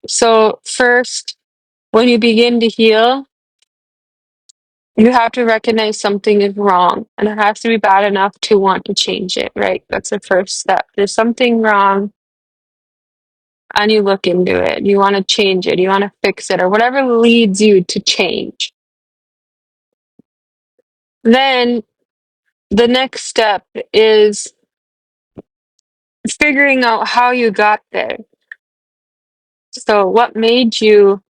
So, first, when you begin to heal, you have to recognize something is wrong and it has to be bad enough to want to change it, right? That's the first step. There's something wrong and you look into it. You want to change it, you want to fix it, or whatever leads you to change. Then the next step is figuring out how you got there. So, what made you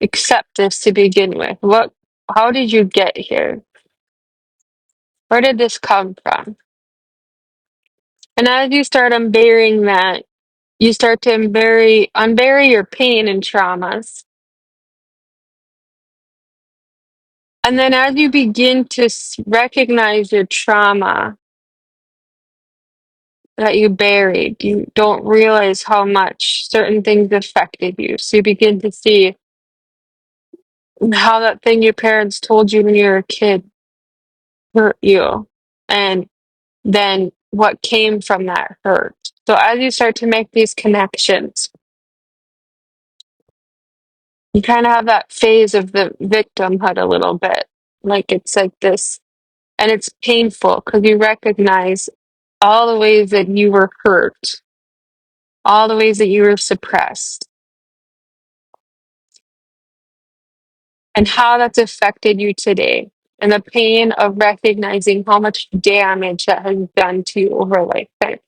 accept this to begin with? How did you get here? Where did this come from? And as you start unburying that, you start to unbury your pain and traumas. And then as you begin to recognize your trauma that you buried, you don't realize how much certain things affected you. So you begin to see how that thing your parents told you when you were a kid hurt you. And then what came from that hurt. So as you start to make these connections, you kind of have that phase of the victimhood a little bit. Like it's like this, and it's painful because you recognize all the ways that you were hurt, all the ways that you were suppressed, and how that's affected you today. And the pain of recognizing how much damage that has done to you over a lifetime.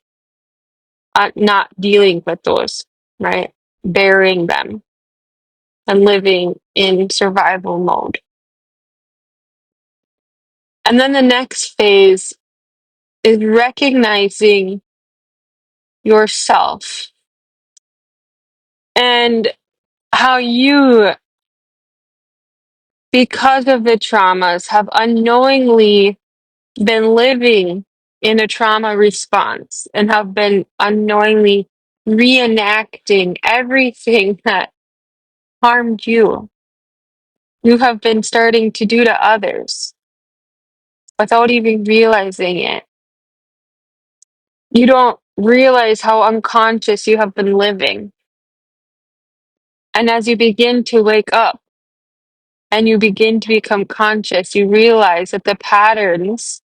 Not dealing with those, right? Burying them and living in survival mode. And then the next phase is recognizing yourself and how you, because of the traumas, have unknowingly been living in a trauma response and have been unknowingly reenacting everything that harmed you. You have been starting to do to others without even realizing it. You don't realize how unconscious you have been living. And as you begin to wake up and you begin to become conscious, you realize that the patterns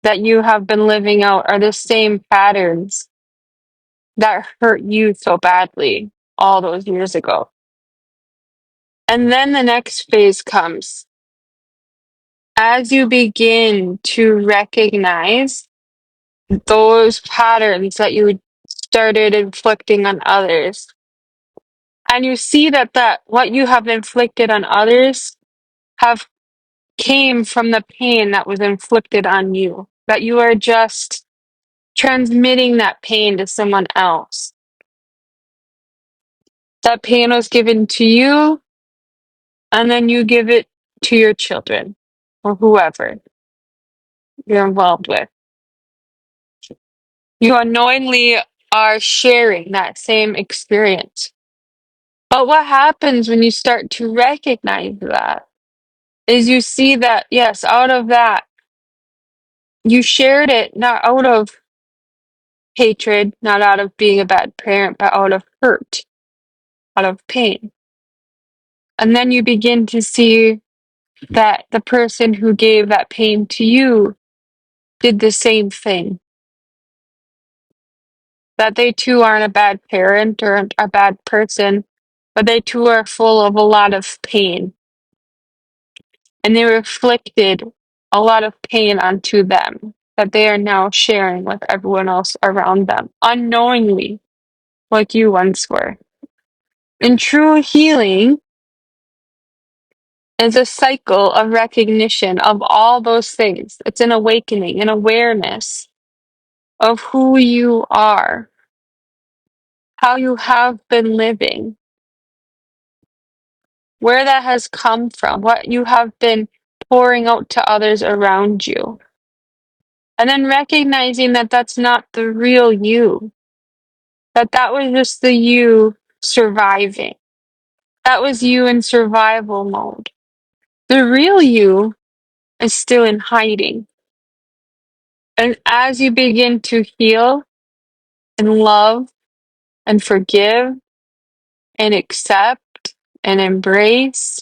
that you have been living out are the same patterns that hurt you so badly all those years ago. And then the next phase comes as you begin to recognize those patterns that you started inflicting on others. And you see that what you have inflicted on others have came from the pain that was inflicted on you. That you are just transmitting that pain to someone else. That pain was given to you, and then you give it to your children or whoever you're involved with. You unknowingly are sharing that same experience. But what happens when you start to recognize that is you see that, yes, out of that, you shared it not out of hatred, not out of being a bad parent, but out of hurt, out of pain. And then you begin to see that the person who gave that pain to you did the same thing. That they too aren't a bad parent or a bad person, but they too are full of a lot of pain. And they inflicted a lot of pain onto them that they are now sharing with everyone else around them, unknowingly, like you once were. And true healing is a cycle of recognition of all those things. It's an awakening, an awareness of who you are, how you have been living, where that has come from, what you have been pouring out to others around you. And then recognizing that that's not the real you, that was just the you surviving. That was you in survival mode. The real you is still in hiding. And as you begin to heal and love and forgive and accept and embrace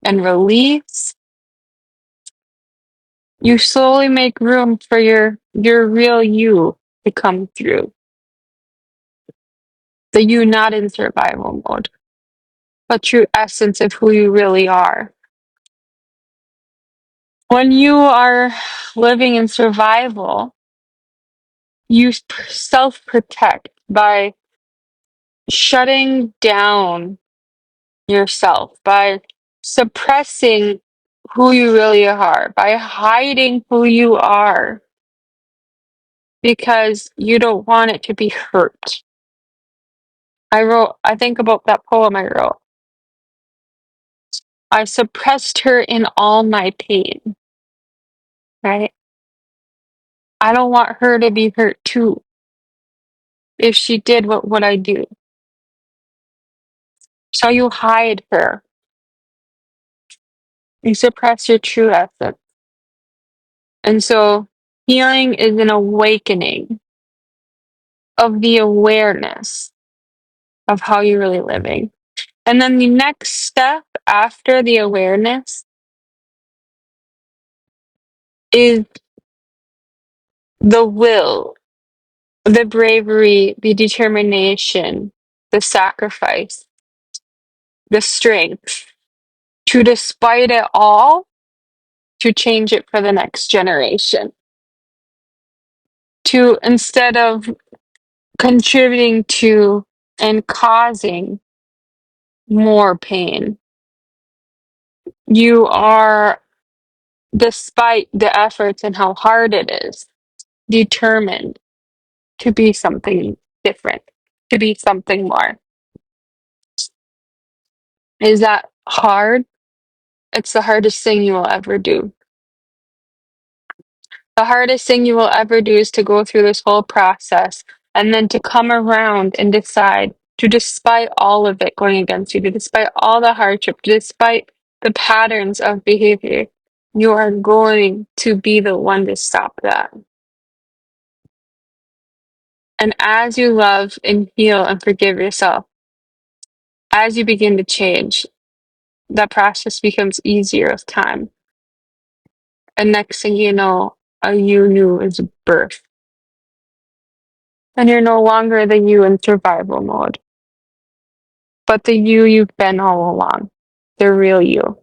and release, you slowly make room for your real you to come through. The you not in survival mode, but true essence of who you really are. When you are living in survival, you self protect by shutting down yourself, by suppressing who you really are, by hiding who you are, because you don't want it to be hurt. I think about that poem I wrote. I suppressed her in all my pain, right? I don't want her to be hurt too. If she did, what would I do? So you hide her. You suppress your true essence. And so healing is an awakening of the awareness of how you're really living. And then the next step after the awareness is the will, the bravery, the determination, the sacrifice, the strength to, despite it all, to change it for the next generation. To, instead of contributing to and causing more pain, you are, despite the efforts and how hard it is, determined to be something different, to be something more. Is that hard? It's the hardest thing you will ever do. The hardest thing you will ever do is to go through this whole process and then to come around and decide to, despite all of it going against you, to despite all the hardship, despite the patterns of behavior, you are going to be the one to stop that. And as you love and heal and forgive yourself, as you begin to change, that process becomes easier with time. And next thing you know, a you new is birth. And you're no longer the you in survival mode, but the you you've been all along, the real you.